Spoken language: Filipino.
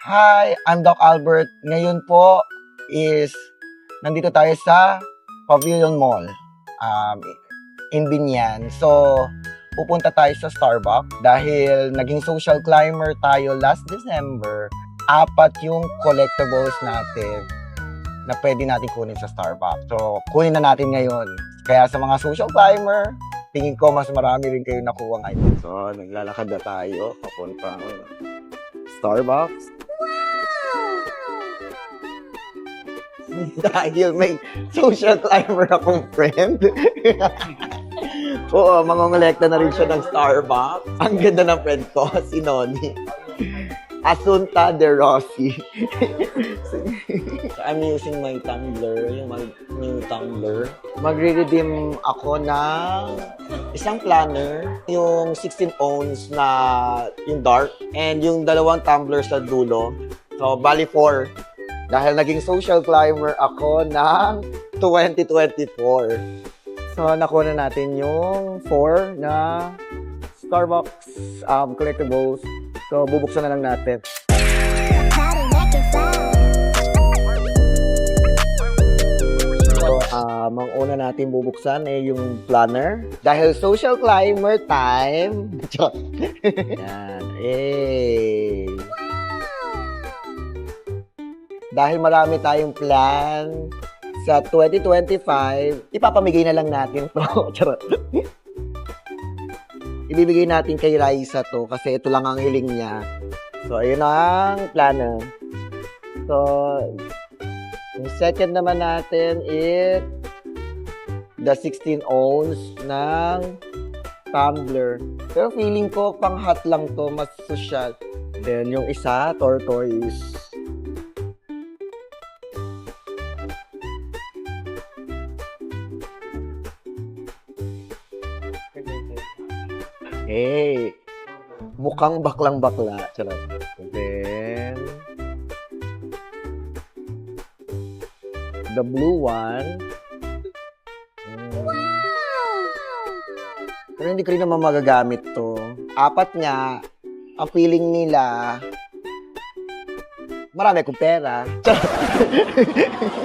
Hi, I'm Doc Albert. Ngayon po is nandito tayo sa Pavilion Mall in Binyan. So, pupunta tayo sa Starbucks dahil naging social climber tayo last December. 4 yung collectibles natin na pwede natin kunin sa Starbucks. So, kunin na natin ngayon. Kaya sa mga social climber, tingin ko mas marami rin kayo nakuha ngayon. So, naglalakad na tayo papuntang Starbucks. Dahil may social climber akong friend. Oo, mangongolekta na rin siya ng Starbucks. Ang ganda ng friend ko, si Noni. Asunta de Rossi. I'm using my tumbler, yung new tumbler. Magre-redeem ako ng isang planner, yung 16 ounce na yung dark, and yung 2 tumbler sa dulo. So, bali 4. Dahil naging social climber ako ng 2024. So, nakuha na natin yung 4 na Starbucks collectibles. So, bubuksan na lang natin. So, ang una natin bubuksan ay yung planner. Dahil social climber time. Yan. Hey. Dahil marami tayong plan sa 2025, ipapamigay na lang natin to. Charot. Ibibigay natin kay Raisa to kasi ito lang ang hiling niya. So, ayun ang planner. So, yung second naman natin is the 16 ounce ng tumbler. Pero feeling ko pang hot lang to, mas social. Then, yung isa, tortoise. Hey, mukhang baklang-bakla. Charot. Then, the blue one. Pero hindi ko rin naman magagamit to. 4 nga, ang feeling nila, marami akong pera. Charot.